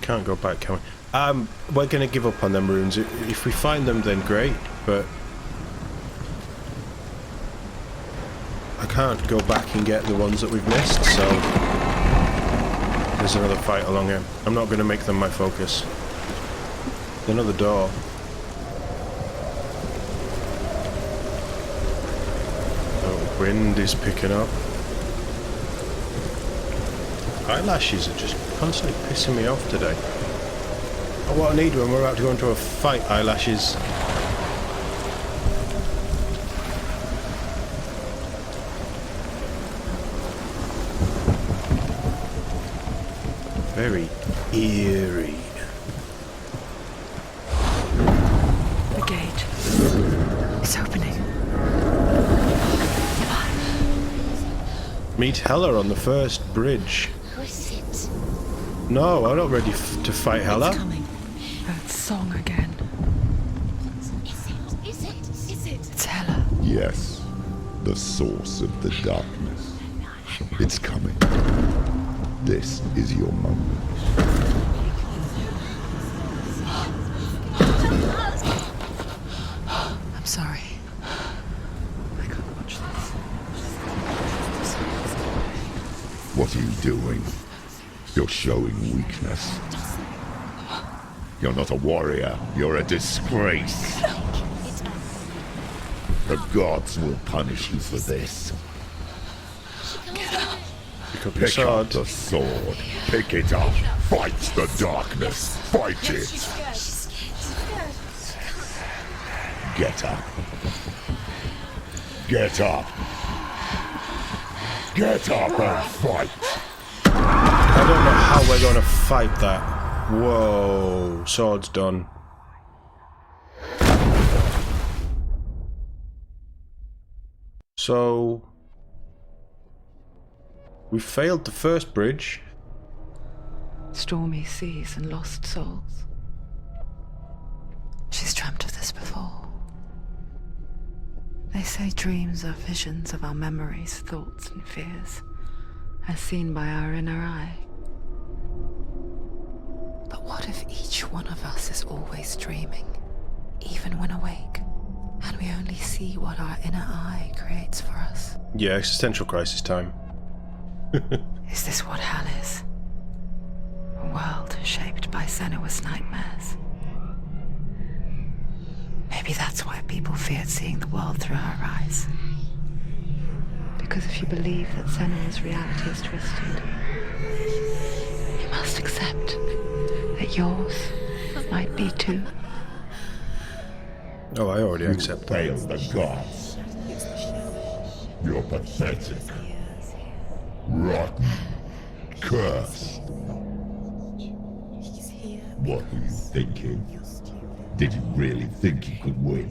can't go back, can we? We're going to give up on them runes. If we find them, then great, but I can't go back and get the ones that we've missed, so there's another fight along here. I'm not going to make them my focus. Another door. The wind is picking up. Eyelashes are just constantly pissing me off today. Oh, what I need when we're about to go into a fight, eyelashes. Very eerie. The gate. It's opening. Meet Hela on the first bridge. Who is it? No, I'm not ready to fight Hela. It's coming. That song again. Is it? It's Hela. Yes, the source of the darkness. It's coming. This is your moment. I'm sorry. I can't watch this. What are you doing? You're showing weakness. You're not a warrior. You're a disgrace. The gods will punish you for this. Pick up your Pick up sword. the sword. Pick it up. Fight the darkness. Fight it. Get up. Get up. Get up and fight. I don't know how we're going to fight that. Whoa, sword's done. So we failed the first bridge. Stormy seas and lost souls. She's dreamt of this before. They say dreams are visions of our memories, thoughts and fears, as seen by our inner eye. But what if each one of us is always dreaming, even when awake, and we only see what our inner eye creates for us? Yeah, existential crisis time. Is this what hell is? A world shaped by Senua's nightmares. Maybe that's why people feared seeing the world through her eyes. Because if you believe that Senua's reality is twisted, you must accept that yours might be too. Oh, I already accept that. Fail the gods. You're pathetic. Rotten. Cursed. What were you thinking? Did you really think you could win?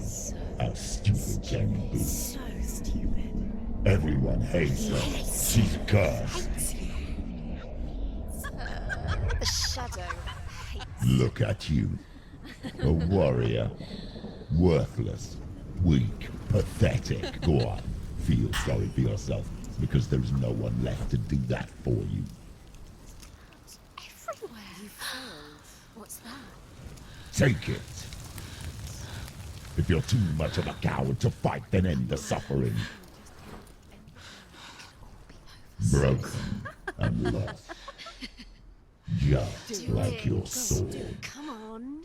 How stupid can you be? So stupid. Everyone hates her. She's cursed. The shadow hates. Look at you. A warrior. Worthless. Weak. Pathetic. Go on. Feel sorry for yourself, because there's no one left to do that for you. Everywhere. You failed. What's that? Take it. If you're too much of a coward to fight, then end the suffering. Broken and lost. Just like your sword. Come on.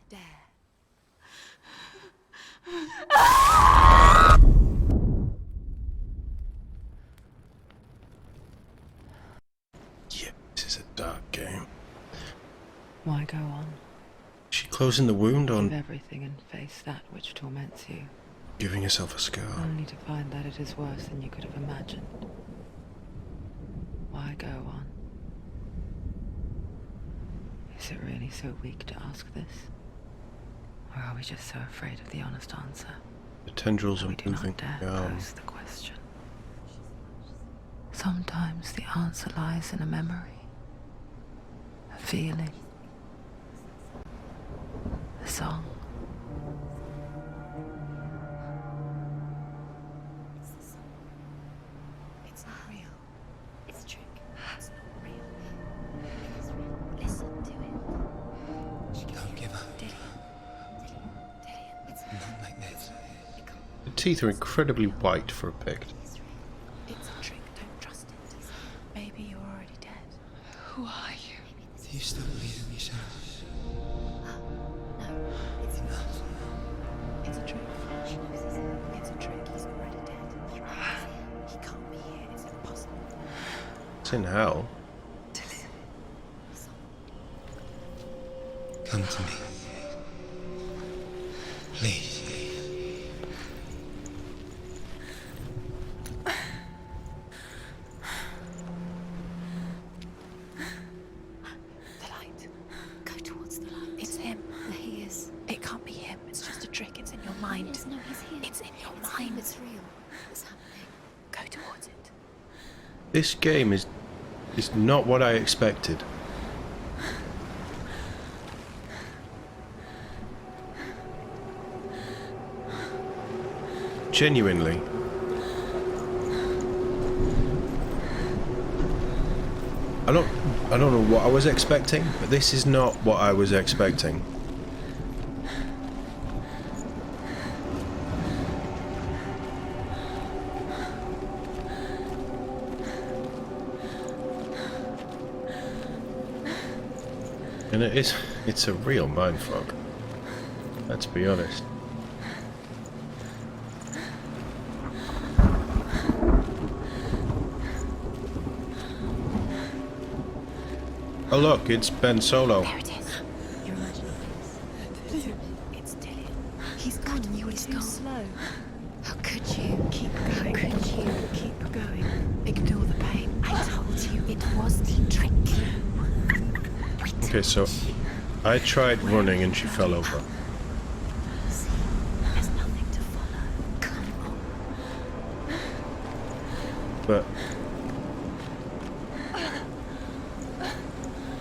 There. Yeah, this is a dark game. Why go on? Is she closing the wound Give on everything and face that which torments you, giving herself a scar? only to find that it is worse than you could have imagined. Why go on? Is it really so weak to ask this? Or are we just so afraid of the honest answer The tendrils that are we do moving not dare down. pose the question? Sometimes the answer lies in a memory, a feeling, a song. It's not real. It's a trick. It's not real. It's real. teeth are incredibly white for a Pict. It's a trick. Don't trust it. Maybe you're already dead. Who are you? Do you still believe in yourself? No, it's not. It's a trick. It's a trick. He's already dead. He can't be here. It's impossible. It's in hell. Come to me. Please. The light. Go towards the light. It's him. There he is. It can't be him. It's just a trick. It's in your mind. Yes, no, he's here. It's in your mind. It's real. What's happening? Go towards it. This game is not what I expected. Genuinely. I don't know what I was expecting, but this is not what I was expecting. And it's a real mindfuck. Let's be honest. Oh look, it's Ben Solo. There it is. You're imagining this. It's Dylan. He's gone. You were too slow. How could you? Keep going. How could you? Keep going. Ignore the pain. I told you it was the trick. Okay, so I tried running and she fell over. See, there's nothing to follow. Come on. But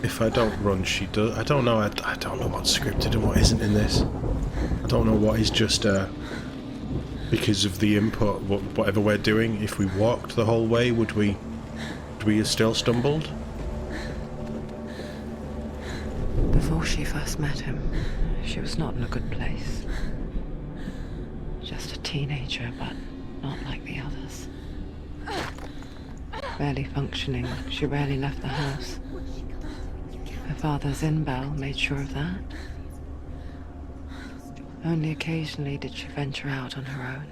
if I don't run, she does. I don't know. I don't know what's scripted and what isn't in this. I don't know what is just because of the input. Whatever we're doing, if we walked the whole way, would we have still stumbled? Before she first met him, she was not in a good place. Just a teenager, but not like the others. Barely functioning, she rarely left the house. Her father's in-bell made sure of that. Only occasionally did she venture out on her own,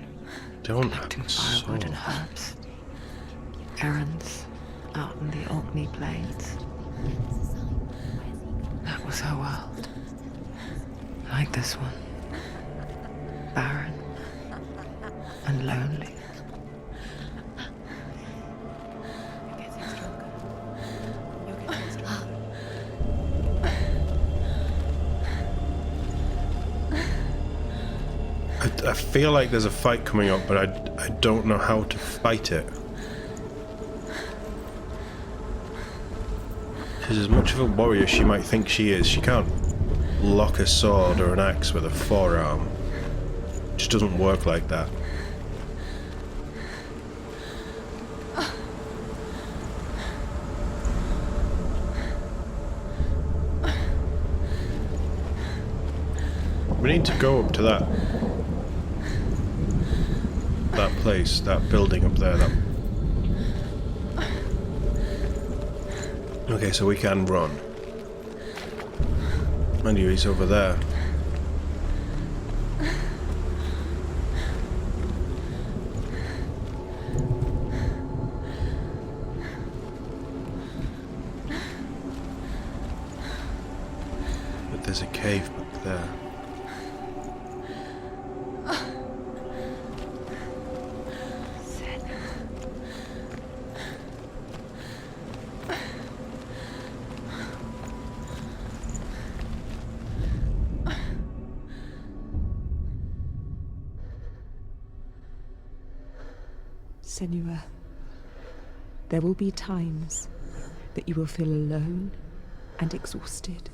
Don't collecting act firewood so. and herbs. Errands out in the Orkney Plains. That was her world. Like this one. Barren and lonely. You're getting stronger. You're getting stronger. I feel like there's a fight coming up, but I don't know how to fight it. Because as much of a warrior she might think she is, she can't lock a sword or an axe with a forearm. It just doesn't work like that. We need to go up to that place, that building up there. Okay, so we can run. Mind you, he's over there. But there's a cave back there. Senua, there will be times that you will feel alone and exhausted,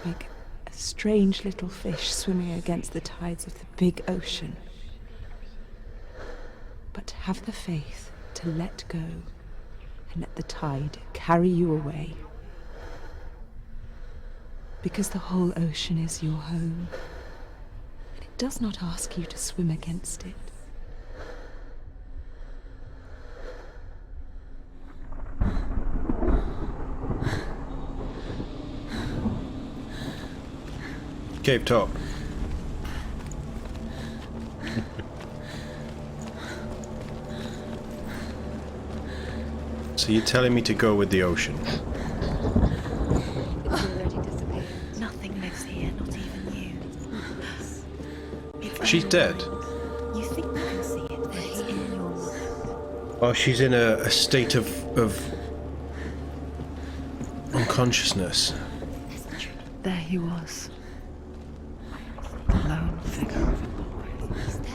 like a strange little fish swimming against the tides of the big ocean. But have the faith to let go and let the tide carry you away. Because the whole ocean is your home, and it does not ask you to swim against it. Cave top. So you're telling me to go with the ocean? It's already disappeared. Nothing lives here, not even you. It's She's in dead. your mind. You think you can see it, but it's in your mind. Oh, she's in a state of unconsciousness. There he was. The lone figure of a boy. He's there,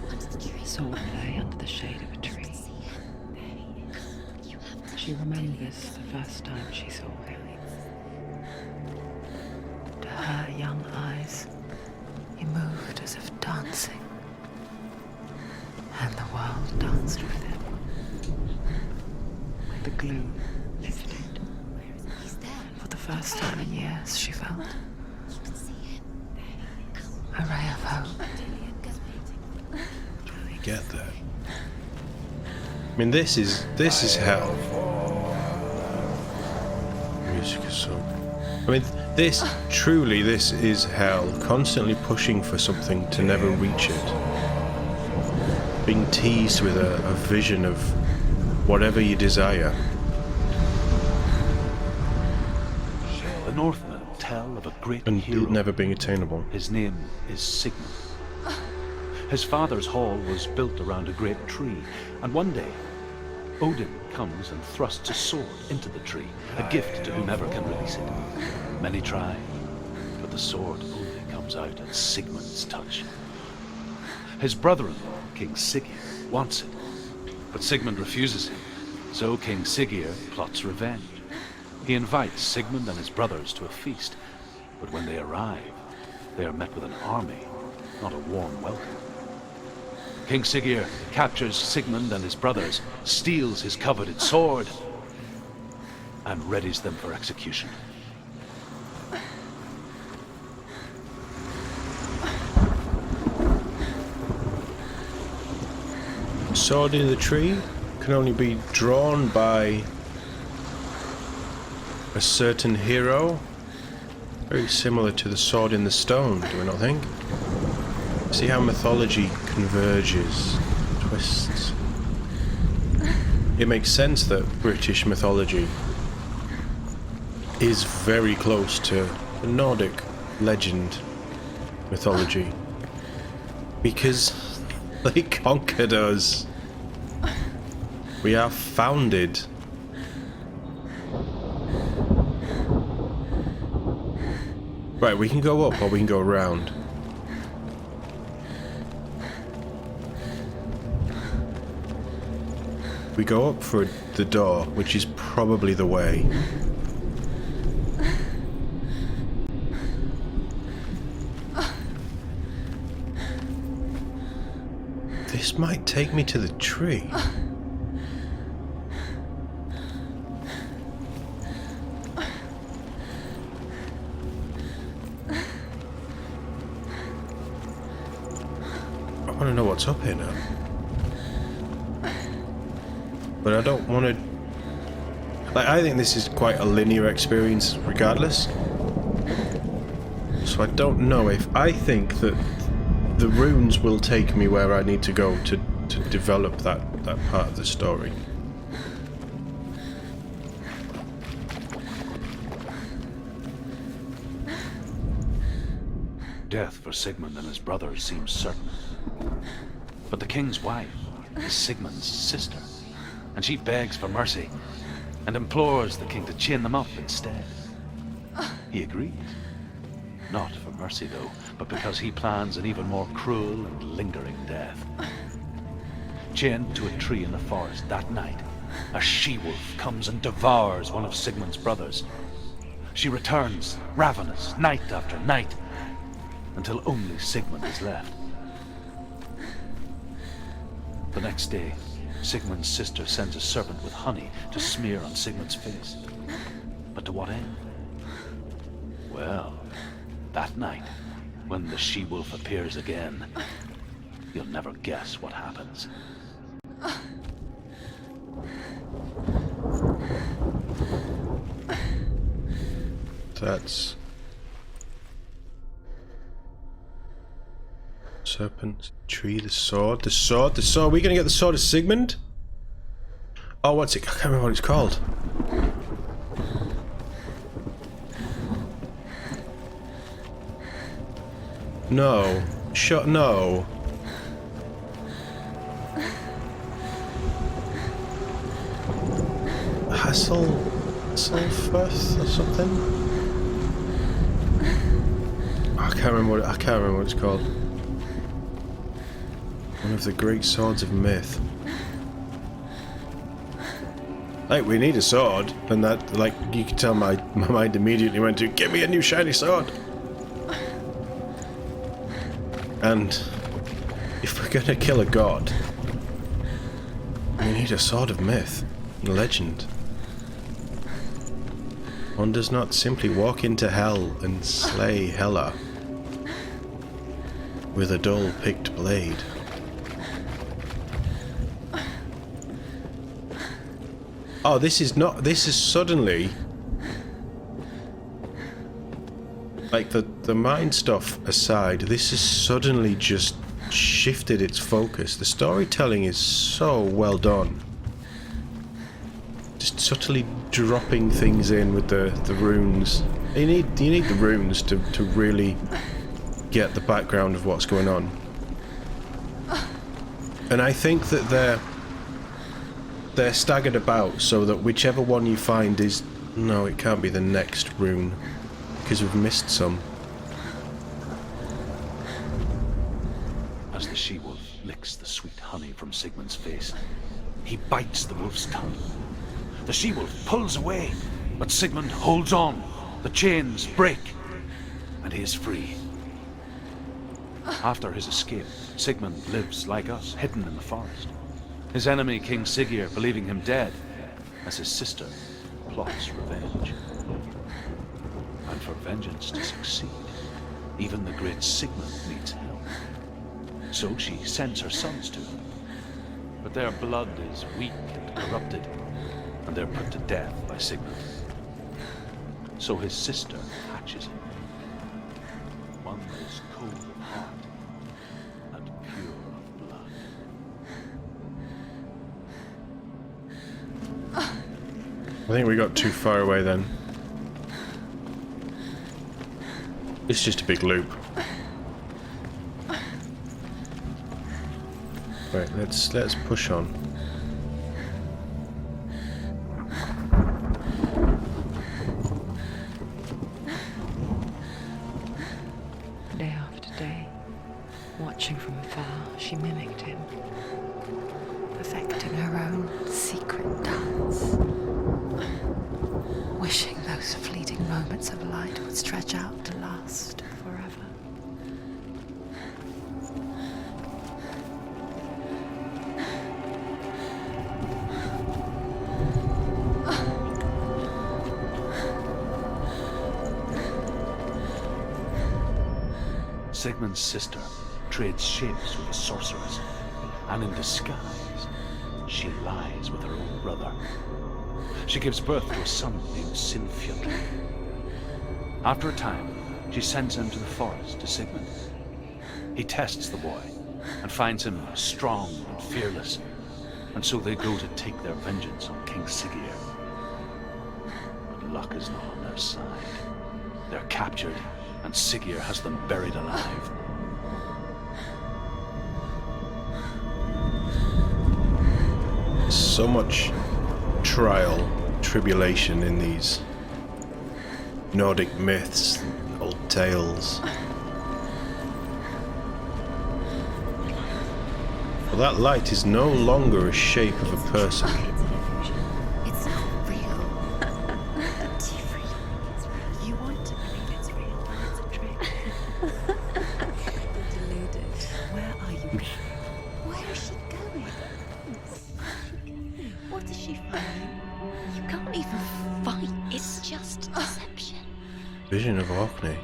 under the tree. Sword lay under the shade of a tree. See him? There he is. You have to She remembers the first time she saw him. To her young eyes, he moved as if dancing. And the world danced with him. The gloom lifted. He's there. For the first time in years, she felt You can see him. a ray of hope. You get that? I mean, this is hell. Music is so. I mean, this is hell. Constantly pushing for something to never reach it. Being teased with a vision of whatever you desire. The Northmen tell of a great And hero. it never being attainable. His name is Sigmund. His father's hall was built around a great tree, and one day, Odin comes and thrusts a sword into the tree, a gift to whomever can release it. Many try, but the sword only comes out at Sigmund's touch. His brother-in-law, King Siggeir, wants it, but Sigmund refuses him, so King Siggeir plots revenge. He invites Sigmund and his brothers to a feast, but when they arrive, they are met with an army, not a warm welcome. King Siggeir captures Sigmund and his brothers, steals his coveted sword, and readies them for execution. Sword in the tree can only be drawn by a certain hero. Very similar to the sword in the stone, do we not think? See how mythology converges, twists. It makes sense that British mythology is very close to the Nordic legend mythology. Because they conquered us. We are founded. Right, we can go up or we can go around. We go up for the door, which is probably the way. This might take me to the tree. I want to know what's up here now. But I don't want to... Like, I think this is quite a linear experience regardless. So I don't know if... I think that the runes will take me where I need to go to develop that part of the story. Death for Sigmund and his brothers seems certain. But the king's wife is Sigmund's sister, and she begs for mercy and implores the king to chain them up instead. He agrees. Not for mercy, though, but because he plans an even more cruel and lingering death. Chained to a tree in the forest that night, a she-wolf comes and devours one of Sigmund's brothers. She returns, ravenous, night after night, until only Sigmund is left. The next day, Sigmund's sister sends a serpent with honey to smear on Sigmund's face. But to what end? Well, that night, When the she-wolf appears again, you'll never guess what happens. That's... Serpent, tree, the sword, the sword, the sword. Are we gonna get the sword of Sigmund? Oh, what's it? I can't remember what it's called. No. Shut. No. Hasselfirth or something? I can't remember what it's called. One of the great swords of myth. Like, we need a sword, and that, like, you can tell my mind immediately went to, give me a new shiny sword! And if we're gonna kill a god, we need a sword of myth, a legend. One does not simply walk into hell and slay Hela with a dull picked blade. Oh, this is suddenly, like, the mind stuff aside, this has suddenly just shifted its focus. The storytelling is so well done. Just subtly dropping things in with the runes. You need the runes to really get the background of what's going on. And I think that they're staggered about so that whichever one you find is... No, it can't be the next rune, because we've missed some. As the she-wolf licks the sweet honey from Sigmund's face, he bites the wolf's tongue. The she-wolf pulls away, but Sigmund holds on. The chains break, and he is free. After his escape, Sigmund lives like us, hidden in the forest. His enemy, King Siggeir, believing him dead, as his sister plots revenge. And for vengeance to succeed, even the great Sigmund needs help. So she sends her sons to him. But their blood is weak and corrupted, and they're put to death by Sigmund. So his sister hatches him. One that is cold of heart and pure of blood. I think we got too far away then. It's just a big loop. Right, let's push on. Day after day, watching from afar, she mimicked him, perfecting her own secret dance, wishing those fleeting moments of light would stretch out to last forever. Sigmund's sister trades shapes with a sorceress, and in disguise, she lies with her own brother. She gives birth to a son named Sinfjotli. After a time, she sends him to the forest to Sigmund. He tests the boy and finds him strong and fearless, and so they go to take their vengeance on King Siggeir. But luck is not on their side. They're captured, and Siggeir has them buried alive. So much trial, tribulation in these Nordic myths, old tales. Well, that light is no longer a shape of a person. It's not real. It's real. You want to believe it's real, but it's a trick. Deluded. Where are you? Where is she going? What is she fighting? You can't even fight. It's just deception. Vision of Orkney.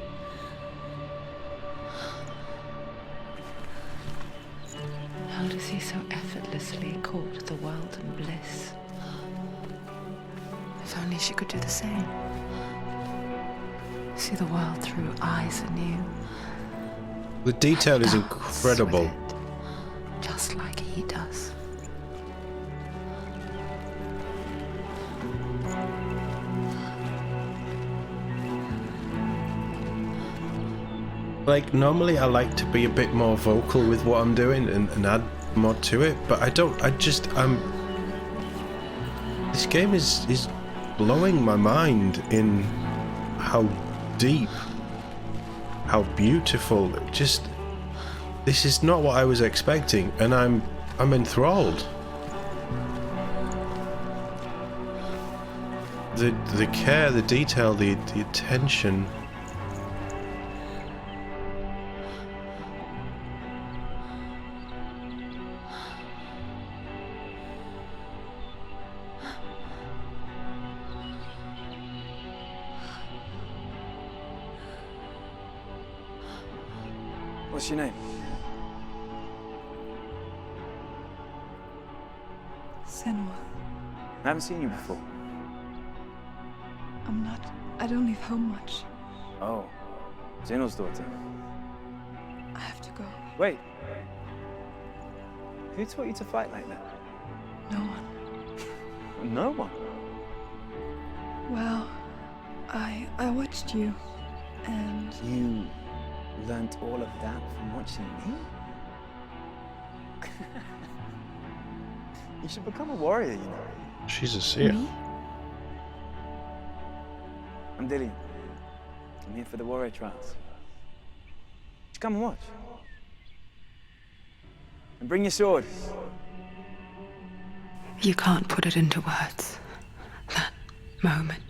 only she could do the same. See the world through eyes anew. The detail is Dance incredible. with it, just like he does. Like, normally I like to be a bit more vocal with what I'm doing and add more to it, but I don't. This game is blowing my mind in how deep, how beautiful. This is not what I was expecting, and I'm enthralled. The care, the detail, the attention. What's your name? Senua. I haven't seen you before. I don't leave home much. Oh, Zenua's daughter. I have to go. Wait. Who taught you to fight like that? No one. No one? Well, I watched you, and You learnt all of that from watching me? You should become a warrior, you know. She's a seer. me? I'm Dillian. I'm here for the warrior trials. Just come and watch. And bring your sword. You can't put it into words. That moment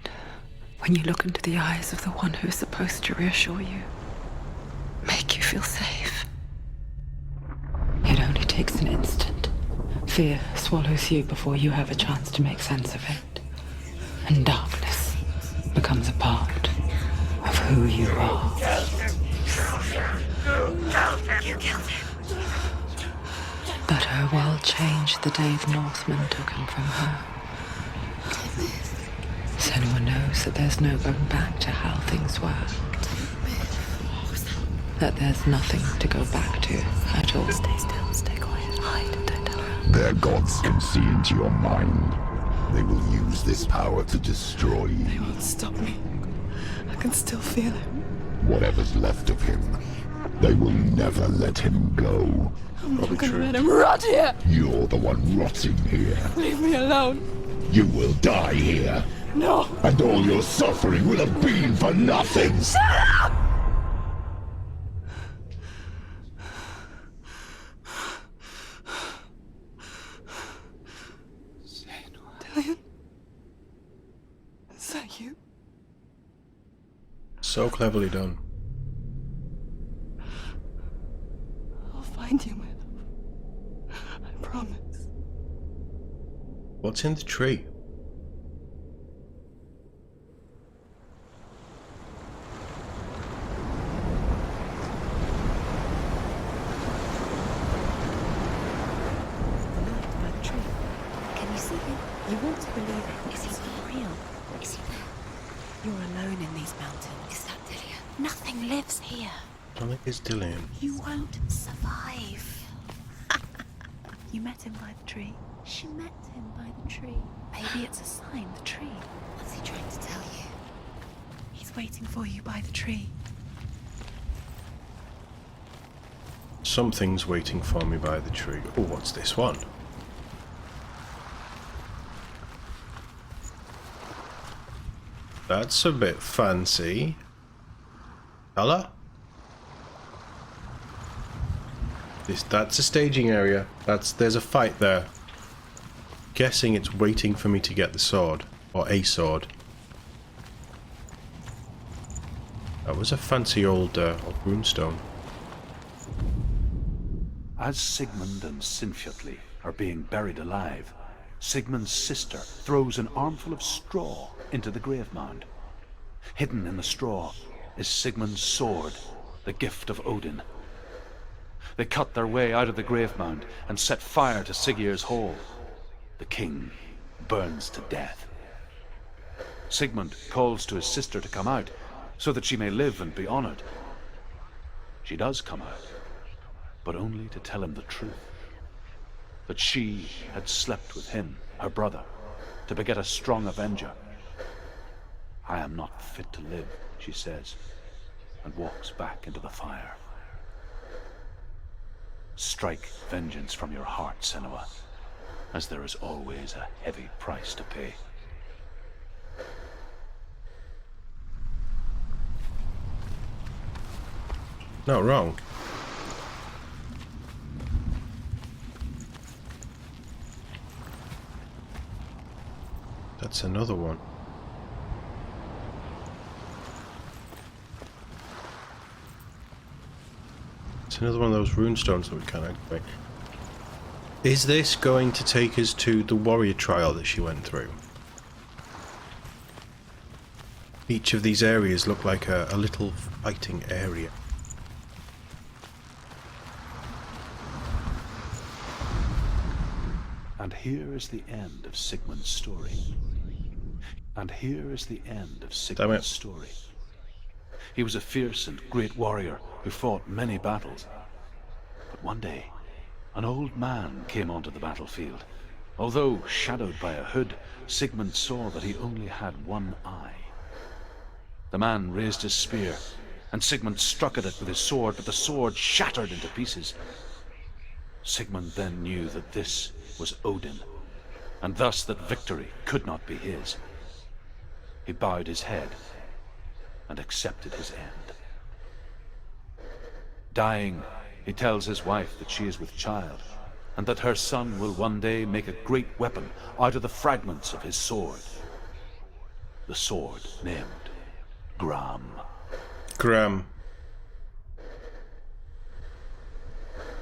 when you look into the eyes of the one who is supposed to reassure you, make you feel safe. It only takes an instant. Fear swallows you before you have a chance to make sense of it. And darkness becomes a part of who you are. You killed him. But her world changed the day the Northmen took him from her. Senua knows that there's no going back to how things were. That there's nothing to go back to at all. Stay still, stay quiet, hide, don't tell her. Their gods can see into your mind. They will use this power to destroy they you. won't stop me. I can still feel him. Whatever's left of him, they will never let him go. I'm Probably not gonna true. let him rot here. You're the one rotting here. Leave me alone. You will die here. No. And all your suffering will have been for nothing. Dillian? Is that you? So cleverly done. I'll find you, my love. I promise. What's in the tree? By the tree. Can you see him? You want to believe it. Is he real? Is he there? You're alone in these mountains. Is that Dillian? Nothing lives here. I don't think it's Dillian. You won't survive. You met him by the tree. She met him by the tree. Maybe it's a sign, the tree. What's he trying to tell you? He's waiting for you by the tree. Something's waiting for me by the tree. Oh, what's this one? That's a bit fancy. Hello? That's a staging area. There's a fight there. Guessing it's waiting for me to get the sword. Or a sword. That was a fancy old runestone. As Sigmund and Sinfjotli are being buried alive, Sigmund's sister throws an armful of straw into the grave mound. Hidden in the straw is Sigmund's sword, the gift of Odin. They cut their way out of the grave mound and set fire to Siggeir's hall. The king burns to death. Sigmund calls to his sister to come out, so that she may live and be honored. She does come out, but only to tell him the truth. That she had slept with him, her brother, to beget a strong avenger. I am not fit to live, she says, and walks back into the fire. Strike vengeance from your heart, Senua, as there is always a heavy price to pay. Not wrong. That's another one. It's another one of those runestones that we can't activate. Is this going to take us to the warrior trial that she went through? Each of these areas look like a little fighting area. And here is the end of Sigmund's story. And here is the end of Sigmund's story. He was a fierce and great warrior who fought many battles. But one day, an old man came onto the battlefield. Although shadowed by a hood, Sigmund saw that he only had one eye. The man raised his spear, and Sigmund struck at it with his sword, but the sword shattered into pieces. Sigmund then knew that this was Odin, and thus that victory could not be his. He bowed his head and accepted his end. Dying, he tells his wife that she is with child, and that her son will one day make a great weapon out of the fragments of his sword. The sword named Gram. Gram.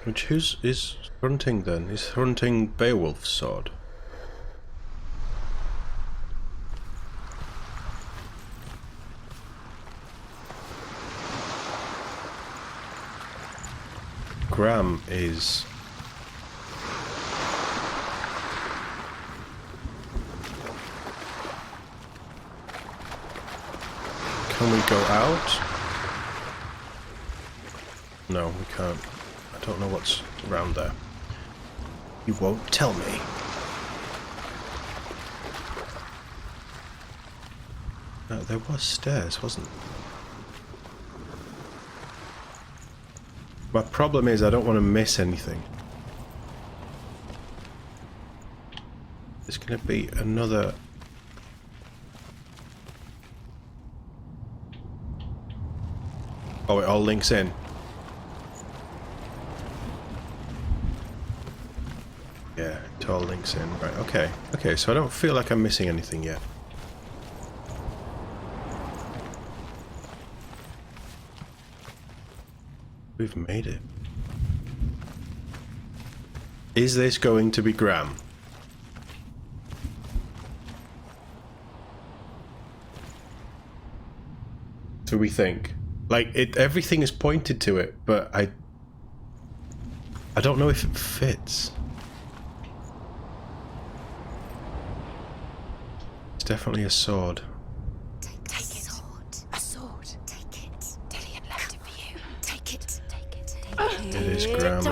Which who's is hunting then? Is hunting Beowulf's sword? Gram is... Can we go out? No, we can't. I don't know what's around there. You won't tell me. There was stairs, wasn't there? My problem is I don't want to miss anything. There's going to be another... Oh, it all links in. Yeah, it all links in. Right, okay. Okay, so I don't feel like I'm missing anything yet. We've made it. Is this going to be Gram? Do we think? Like, everything is pointed to it, but I don't know if it fits. It's definitely a sword. Take it. A sword. Take it. Dillian left it for you. Take it. Take it. Take it. It is Gram.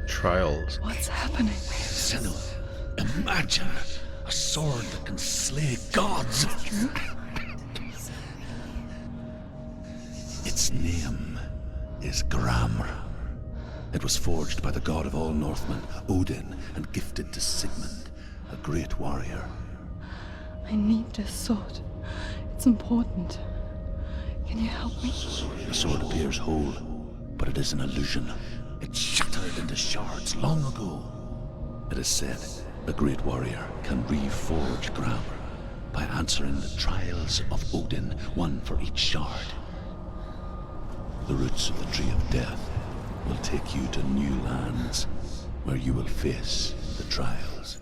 Trials. What's happening? Senua, imagine a sword that can slay gods. Its name is Gram. It was forged by the god of all Northmen, Odin, and gifted to Sigmund, a great warrior. I need this sword. It's important. Can you help me? The sword appears whole, but it is an illusion. It shattered into shards long ago. It is said a great warrior can reforge Gram by answering the trials of Odin, one for each shard. The roots of the Tree of Death will take you to new lands where you will face the trials.